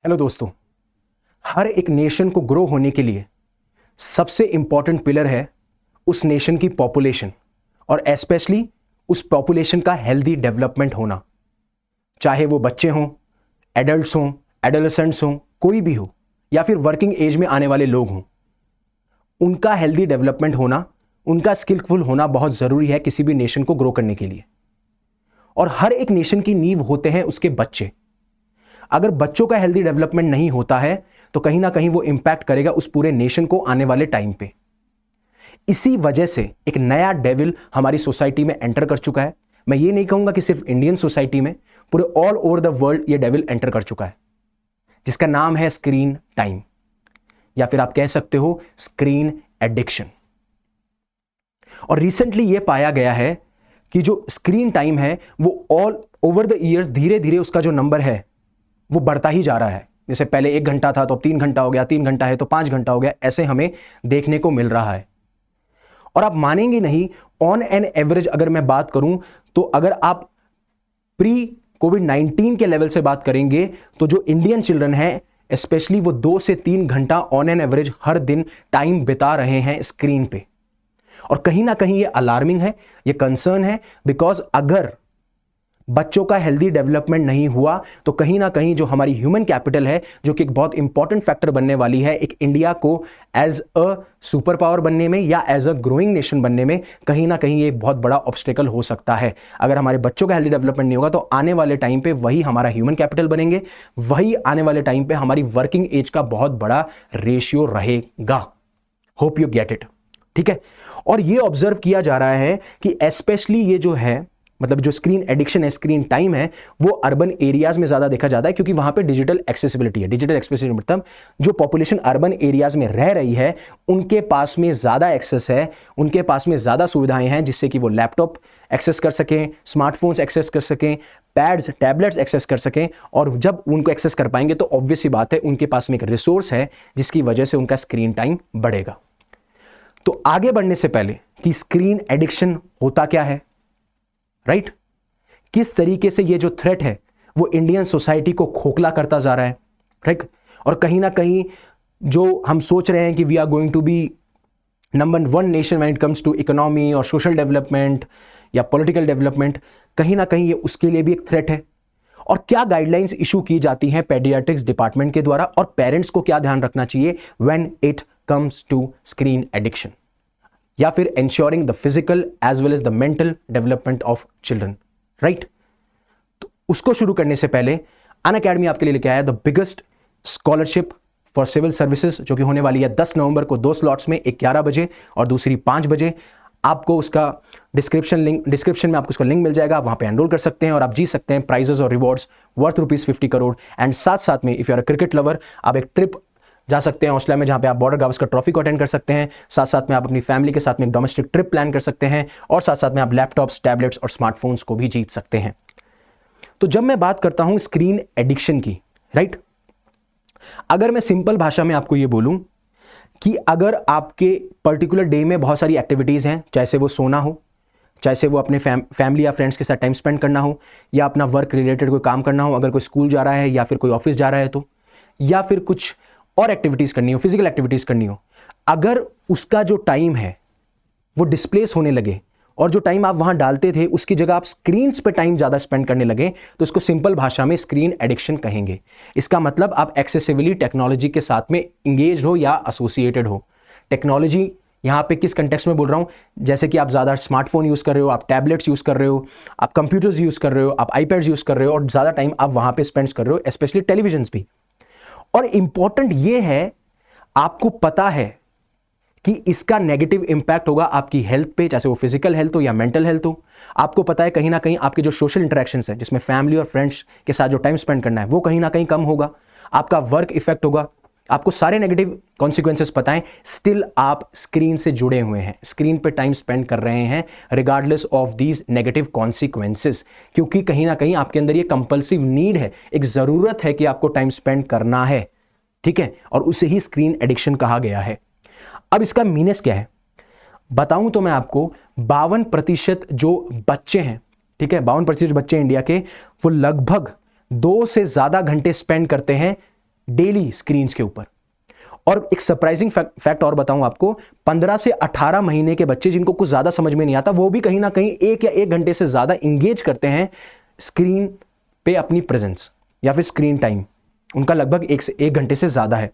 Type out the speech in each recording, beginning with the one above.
Hello दोस्तों, हर एक nation को ग्रो होने के लिए सबसे इंपॉर्टेंट पिलर है उस नेशन की पॉपुलेशन और एस्पेशली उस पॉपुलेशन का हेल्दी डेवलपमेंट होना। चाहे वो बच्चे हों, एडल्ट्स हों, एडोलेसेंट्स हों, कोई भी हो, या फिर वर्किंग एज में आने वाले लोग हों, उनका हेल्दी डेवलपमेंट होना, उनका स्किलफुल होना बहुत जरूरी है किसी भी नेशन को ग्रो करने के लिए। और हर एक नेशन की नींव होते हैं उसके बच्चे। अगर बच्चों का हेल्दी डेवलपमेंट नहीं होता है तो कहीं ना कहीं वो इंपैक्ट करेगा उस पूरे नेशन को आने वाले टाइम पे। इसी वजह से एक नया डेविल हमारी सोसाइटी में एंटर कर चुका है। मैं ये नहीं कहूंगा कि सिर्फ इंडियन सोसाइटी में, पूरे ऑल ओवर द वर्ल्ड ये डेविल एंटर कर चुका है, जिसका नाम है स्क्रीन टाइम, या फिर आप कह सकते हो स्क्रीन एडिक्शन। और रिसेंटली ये पाया गया है कि जो स्क्रीन टाइम है वो ऑल ओवर द ईयर्स धीरे धीरे उसका जो नंबर है वो बढ़ता ही जा रहा है। जैसे पहले 1 घंटा था तो अब 3 घंटा हो गया, 3 घंटा है तो 5 घंटा हो गया, ऐसे हमें देखने को मिल रहा है। और आप मानेंगे नहीं, ऑन एन एवरेज अगर मैं बात करूं तो अगर आप प्री कोविड-19 के लेवल से बात करेंगे तो जो इंडियन चिल्ड्रन है स्पेशली वो 2 से 3 घंटा ऑन एन एवरेज हर दिन टाइम बिता रहे हैं स्क्रीन पे। और कहीं ना कहीं ये अलार्मिंग है, ये कंसर्न है, बिकॉज अगर बच्चों का हेल्दी डेवलपमेंट नहीं हुआ तो कहीं ना कहीं जो हमारी ह्यूमन कैपिटल है, जो कि एक बहुत इंपॉर्टेंट फैक्टर बनने वाली है एक इंडिया को एज अ सुपर पावर बनने में या एज अ ग्रोइंग नेशन बनने में, कहीं ना कहीं ये एक बहुत बड़ा ऑब्स्टेकल हो सकता है। अगर हमारे बच्चों का हेल्दी डेवलपमेंट नहीं होगा तो आने वाले टाइम पे वही हमारा ह्यूमन कैपिटल बनेंगे, वही आने वाले टाइम पे हमारी वर्किंग एज का बहुत बड़ा रेशियो रहेगा। होप यू गेट इट, ठीक है। और ये ऑब्जर्व किया जा रहा है कि स्पेशली ये जो है, मतलब जो स्क्रीन एडिक्शन है, स्क्रीन टाइम है, वो अर्बन एरियाज में ज्यादा देखा जाता है, क्योंकि वहां पे डिजिटल एक्सेसिबिलिटी है। डिजिटल एक्सेसिबिलिटी मतलब जो पॉपुलेशन अर्बन एरियाज में रह रही है उनके पास में ज्यादा एक्सेस है, उनके पास में ज्यादा सुविधाएं हैं, जिससे कि वो लैपटॉप एक्सेस कर सकें, स्मार्टफोन्स एक्सेस कर सकें, पैड्स, टैबलेट्स एक्सेस कर सकें। और जब उनको एक्सेस कर पाएंगे तो ऑब्वियस सी बात है उनके पास में एक रिसोर्स है जिसकी वजह से उनका स्क्रीन टाइम बढ़ेगा। तो आगे बढ़ने से पहले कि स्क्रीन एडिक्शन होता क्या है, राइट, किस तरीके से ये जो थ्रेट है वो इंडियन सोसाइटी को खोखला करता जा रहा है, राइट, और कहीं ना कहीं जो हम सोच रहे हैं कि we are going to be number 1 nation when it comes to economy और सोशल डेवलपमेंट या पॉलिटिकल डेवलपमेंट, कहीं ना कहीं ये उसके लिए भी एक थ्रेट है। और क्या गाइडलाइंस इशू की जाती हैं पेडियाट्रिक्स डिपार्टमेंट के द्वारा, और पेरेंट्स को क्या ध्यान रखना चाहिए when it comes to screen addiction, या फिर ensuring the physical as well as the mental development of children, right? तो उसको शुरू करने से पहले अनअकैडमी आपके लिए लेके आया the biggest scholarship for civil services, जो कि होने वाली है 10 नवंबर को 2 स्लॉट्स में, एक 11 बजे और दूसरी 5 बजे। आपको उसका डिस्क्रिप्शन में आपको उसका लिंक मिल जाएगा, आप वहां पे एनरोल कर सकते हैं और आप जीत सकते हैं प्राइजेस और रिवॉर्ड्स वर्थ ₹50 करोड़। एंड साथ साथ में if you are a cricket lover, आप एक ट्रिप जा सकते हैं ऑस्ट्रेलिया में, जहां पे आप बॉर्डर गावस्कर ट्रॉफी को अटेंड कर सकते हैं। साथ साथ में आप अपनी फैमिली के साथ में एक डोमेस्टिक ट्रिप प्लान कर सकते हैं, और साथ साथ में आप लैपटॉप्स, टैबलेट्स और स्मार्टफोन्स को भी जीत सकते हैं। तो जब मैं बात करता हूं स्क्रीन एडिक्शन की, राइट, अगर मैं सिंपल भाषा में आपको यह बोलूं कि अगर आपके पर्टिकुलर डे में बहुत सारी एक्टिविटीज हैं, चाहे से वो सोना हो, चाहे से वो अपने फैमिली या फ्रेंड्स के साथ टाइम स्पेंड करना हो, या अपना वर्क रिलेटेड कोई काम करना हो, अगर कोई स्कूल जा रहा है या फिर कोई ऑफिस जा रहा है तो, या फिर कुछ और एक्टिविटीज करनी हो, फिजिकल एक्टिविटीज करनी हो, अगर उसका जो टाइम है वो डिस्प्लेस होने लगे और जो टाइम आप वहां डालते थे उसकी जगह आप स्क्रीन्स पे टाइम ज्यादा स्पेंड करने लगे, तो इसको सिंपल भाषा में स्क्रीन एडिक्शन कहेंगे। इसका मतलब आप एक्सेसिवली टेक्नोलॉजी के साथ में इंगेज हो या एसोसिएटेड हो। टेक्नोलॉजी यहां पे किस कंटेक्स्ट में बोल रहा हूं, जैसे कि आप ज्यादा स्मार्टफोन यूज कर रहे हो, आप टैबलेट्स यूज कर रहे हो, आप कंप्यूटर्स यूज कर रहे हो, आप आईपैड्स यूज कर रहे हो, और ज्यादा टाइम आप वहां पे स्पेंड कर रहे हो, स्पेशली टेलीविजन भी। और इंपॉर्टेंट ये है, आपको पता है कि इसका नेगेटिव इंपैक्ट होगा आपकी हेल्थ पे, चाहे वो फिजिकल हेल्थ हो या मेंटल हेल्थ हो। आपको पता है कहीं ना कहीं आपके जो सोशल इंटरेक्शंस है, जिसमें फैमिली और फ्रेंड्स के साथ जो टाइम स्पेंड करना है, वो कहीं ना कहीं कम होगा, आपका वर्क इफेक्ट होगा, आपको सारे नेगेटिव कॉन्सिक्वेंसेस पता है, स्टिल आप स्क्रीन से जुड़े हुए हैं, स्क्रीन पे टाइम स्पेंड कर रहे हैं regardless of these negative consequences, क्योंकि कहीं ना कहीं आपके अंदर ये कंपल्सिव नीड है, एक जरूरत है कि आपको टाइम स्पेंड करना है, ठीक है, और उसे ही स्क्रीन एडिक्शन कहा गया है। अब इसका मीनिंग क्या है बताऊं तो मैं आपको, 52% जो बच्चे हैं, ठीक है, 52% जो बच्चे इंडिया के, वो लगभग 2 से ज्यादा घंटे स्पेंड करते हैं डेली स्क्रीन्स के ऊपर। और एक सरप्राइजिंग फैक्ट और बताऊं आपको, 15 से 18 महीने के बच्चे जिनको कुछ ज्यादा समझ में नहीं आता, वो भी कहीं ना कहीं 1 या 1 घंटे से ज्यादा इंगेज करते हैं स्क्रीन पे अपनी प्रेजेंस, या फिर स्क्रीन टाइम उनका लगभग 1 से 1 घंटे से ज्यादा है।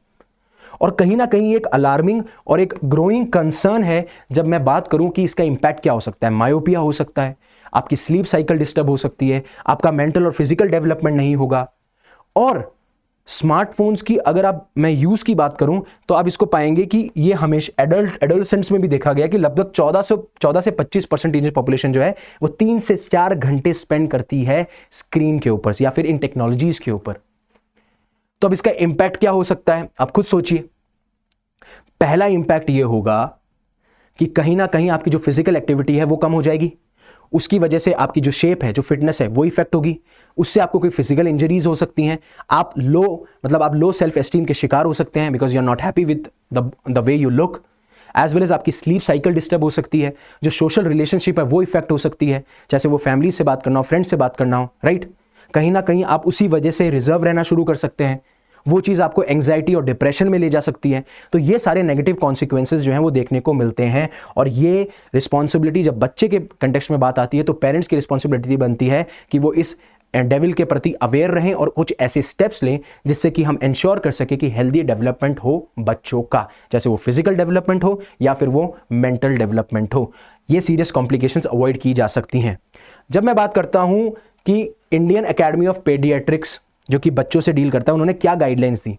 और कहीं ना कहीं एक अलार्मिंग और एक ग्रोइंग कंसर्न है जब मैं बात करूं कि इसका इंपैक्ट क्या हो सकता है। मायोपिया हो सकता है, आपकी स्लीप साइकिल डिस्टर्ब हो सकती है, आपका मेंटल और फिजिकल डेवलपमेंट नहीं होगा। और स्मार्टफोन्स की अगर मैं यूज की बात करूं तो आप इसको पाएंगे कि ये हमेशा एडोलसेंट्स में भी देखा गया कि लगभग 14 से 25% पॉपुलेशन जो है वो 3 से 4 घंटे स्पेंड करती है स्क्रीन के ऊपर या फिर इन टेक्नोलॉजीज के ऊपर। तो अब इसका इंपैक्ट क्या हो सकता है, आप खुद सोचिए। पहला इंपैक्ट ये होगा कि कहीं ना कहीं आपकी जो फिजिकल एक्टिविटी है वो कम हो जाएगी, उसकी वजह से आपकी जो शेप है, जो फिटनेस है, वो इफेक्ट होगी, उससे आपको कोई फिजिकल इंजरीज हो सकती हैं, आप लो सेल्फ एस्टीम के शिकार हो सकते हैं because you are not happy with the way you look, as well as आपकी स्लीप साइकिल डिस्टर्ब हो सकती है, जो सोशल रिलेशनशिप है वो इफेक्ट हो सकती है, जैसे वो फैमिली से बात करना हो, फ्रेंड से बात करना हो, राइट। कहीं ना कहीं आप उसी वजह से रिजर्व रहना शुरू कर सकते हैं, वो चीज़ आपको एंग्जाइटी और डिप्रेशन में ले जा सकती है। तो ये सारे नेगेटिव कॉन्सिक्वेंसेस जो हैं वो देखने को मिलते हैं। और ये रिस्पॉन्सिबिलिटी जब बच्चे के कंटेक्स्ट में बात आती है तो पेरेंट्स की रिस्पॉन्सिबिलिटी बनती है कि वो इस डेविल के प्रति अवेयर रहें और कुछ ऐसे स्टेप्स लें जिससे कि हम इंश्योर कर सके कि हेल्दी डेवलपमेंट हो बच्चों का, जैसे वो फिजिकल डेवलपमेंट हो या फिर वो मेंटल डेवलपमेंट हो। ये सीरियस कॉम्प्लिकेशंस अवॉइड की जा सकती हैं। जब मैं बात करता हूं कि इंडियन एकेडमी ऑफ पेडियाट्रिक्स जो कि बच्चों से डील करता है, उन्होंने क्या गाइडलाइंस दी।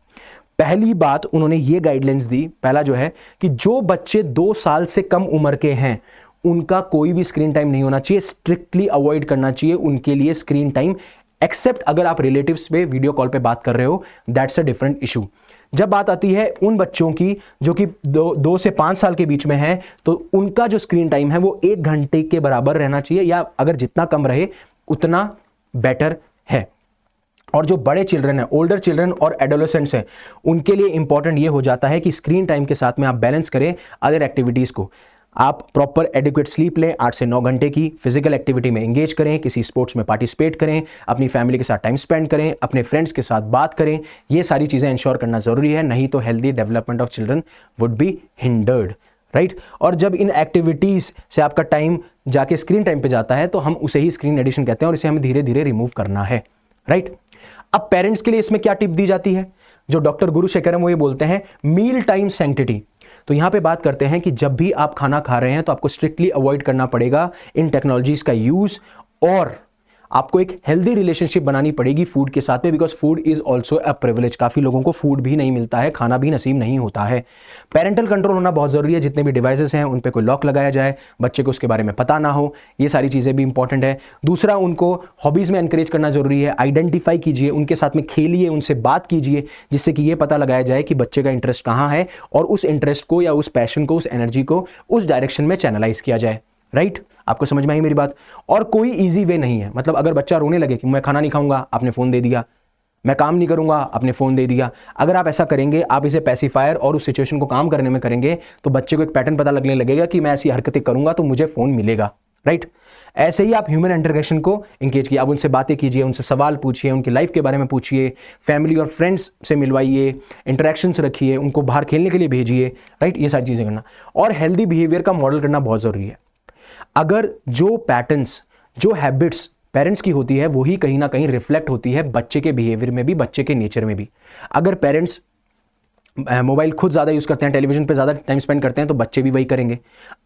पहली बात उन्होंने ये गाइडलाइंस दी, पहला जो है कि जो बच्चे 2 साल से कम उम्र के हैं उनका कोई भी स्क्रीन टाइम नहीं होना चाहिए, स्ट्रिक्टली अवॉइड करना चाहिए उनके लिए स्क्रीन टाइम, एक्सेप्ट अगर आप रिलेटिव्स पे वीडियो कॉल पे बात कर रहे हो, दैट्स अ डिफरेंट इशू। जब बात आती है उन बच्चों की जो कि 2 से 5 साल के बीच में है, तो उनका जो स्क्रीन टाइम है वो 1 घंटे के बराबर रहना चाहिए, या अगर जितना कम रहे उतना बेटर है। और जो बड़े चिल्ड्रन है, ओल्डर चिल्ड्रन और एडोलेसेंट्स हैं, उनके लिए इंपॉर्टेंट ये हो जाता है कि स्क्रीन टाइम के साथ में आप बैलेंस करें अदर एक्टिविटीज़ को। आप प्रॉपर एडिक्वेट स्लीप लें, 8 से 9 घंटे की, फिजिकल एक्टिविटी में एंगेज करें, किसी स्पोर्ट्स में पार्टिसिपेट करें, अपनी फैमिली के साथ टाइम स्पेंड करें, अपने फ्रेंड्स के साथ बात करें। ये सारी चीज़ें इंश्योर करना ज़रूरी है, नहीं तो healthy development of children would be hindered, right. और जब इन एक्टिविटीज़ से आपका टाइम जाके स्क्रीन टाइम पे जाता है तो हम उसे ही स्क्रीन एडिक्शन कहते हैं और इसे हमें धीरे धीरे रिमूव करना है, राइट। अब पेरेंट्स के लिए इसमें क्या टिप दी जाती है, जो डॉक्टर गुरु शेखरम वो ये बोलते हैं मील टाइम सैंक्टिटी। तो यहां पे बात करते हैं कि जब भी आप खाना खा रहे हैं तो आपको स्ट्रिक्टली अवॉइड करना पड़ेगा इन टेक्नोलॉजीज का यूज, और आपको एक हेल्दी रिलेशनशिप बनानी पड़ेगी फूड के साथ में, because food is also a privilege. काफ़ी लोगों को फूड भी नहीं मिलता है, खाना भी नसीब नहीं होता है। पेरेंटल कंट्रोल होना बहुत ज़रूरी है, जितने भी डिवाइसेस हैं उन पे कोई लॉक लगाया जाए, बच्चे को उसके बारे में पता ना हो, ये सारी चीज़ें भी इंपॉर्टेंट है। दूसरा, उनको हॉबीज़ में एनकरेज करना ज़रूरी है, आइडेंटिफाई कीजिए, उनके साथ में खेलिए, उनसे बात कीजिए, जिससे कि ये पता लगाया जाए कि बच्चे का इंटरेस्ट कहाँ है और उस इंटरेस्ट को या उस पैशन को, उस एनर्जी को उस डायरेक्शन में चैनलाइज किया जाए, राइट। आपको समझ में आई मेरी बात। और कोई इजी वे नहीं है, मतलब अगर बच्चा रोने लगे कि मैं खाना नहीं खाऊंगा, आपने फ़ोन दे दिया, मैं काम नहीं करूंगा, आपने फ़ोन दे दिया, अगर आप ऐसा करेंगे, आप इसे पैसिफायर और उस सिचुएशन को काम करने में करेंगे, तो बच्चे को एक पैटर्न पता लगने लगेगा कि मैं ऐसी हरकतें करूंगा तो मुझे फ़ोन मिलेगा, राइट। ऐसे ही आप ह्यूमन इंटरेक्शन को इंगेज कीजिए, आप उनसे बातें कीजिए, उनसे सवाल पूछिए, उनकी लाइफ के बारे में पूछिए, फैमिली और फ्रेंड्स से मिलवाइए, इंटरेक्शंस रखिए, उनको बाहर खेलने के लिए भेजिए, राइट। ये सारी चीज़ें करना और हेल्दी बिहेवियर का मॉडल करना बहुत ज़रूरी है। अगर जो पैटर्न्स, जो हैबिट्स पेरेंट्स की होती है वही कहीं ना कहीं रिफ्लेक्ट होती है बच्चे के बिहेवियर में भी, बच्चे के नेचर में भी। अगर पेरेंट्स मोबाइल खुद ज़्यादा यूज़ करते हैं, टेलीविजन पे ज़्यादा टाइम स्पेंड करते हैं, तो बच्चे भी वही करेंगे।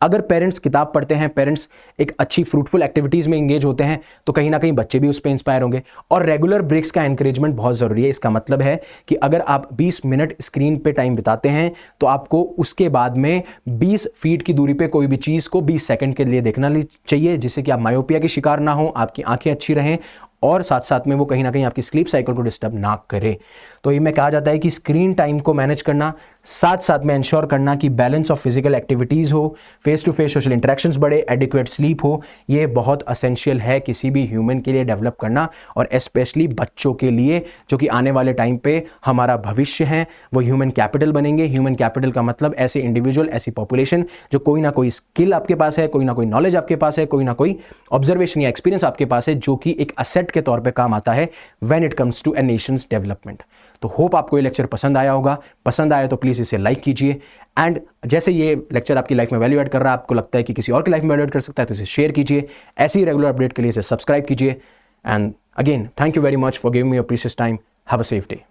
अगर पेरेंट्स किताब पढ़ते हैं, पेरेंट्स एक अच्छी फ्रूटफुल एक्टिविटीज़ में इंगेज होते हैं, तो कहीं ना कहीं बच्चे भी उस पर इंस्पायर होंगे। और रेगुलर ब्रेक्स का एनकरेजमेंट बहुत ज़रूरी है। इसका मतलब है कि अगर आप 20 मिनट स्क्रीन पे टाइम बिताते हैं तो आपको उसके बाद में 20 फीट की दूरी पे कोई भी चीज़ को 20 सेकंड के लिए देखना चाहिए, जिससे कि आप मायोपिया के शिकार ना हो, आपकी आंखें अच्छी रहें और साथ साथ में वो कहीं ना कहीं आपकी स्लीप साइकिल को डिस्टर्ब ना करे। तो ये में कहा जाता है कि स्क्रीन टाइम को मैनेज करना, साथ साथ में इंश्योर करना कि बैलेंस ऑफ फिजिकल एक्टिविटीज़ हो, face to face social interactions बढ़े, एडिक्वेट स्लीप हो, ये बहुत असेंशियल है किसी भी ह्यूमन के लिए डेवलप करना, और स्पेशली बच्चों के लिए जो कि आने वाले टाइम पे हमारा भविष्य है, वो ह्यूमन कैपिटल बनेंगे। ह्यूमन कैपिटल का मतलब ऐसे इंडिविजुअल, ऐसी पॉपुलेशन जो कोई ना कोई स्किल आपके पास है, कोई ना कोई नॉलेज आपके पास है, कोई ना कोई ऑब्जर्वेशन या एक्सपीरियंस आपके पास है, जो कि एक असेट के तौर पे काम आता है when it comes to a nation's development. तो होप आपको ये लेक्चर पसंद आया होगा। पसंद आया तो प्लीज़ इसे लाइक कीजिए, एंड जैसे ये लेक्चर आपकी लाइफ में वैल्यू ऐड कर रहा है, आपको लगता है कि किसी और की लाइफ में वैल्यू ऐड कर सकता है, तो इसे शेयर कीजिए। ऐसी रेगुलर अपडेट के लिए इसे सब्सक्राइब कीजिए। And again, thank you very much for giving me your precious time. Have a safe day.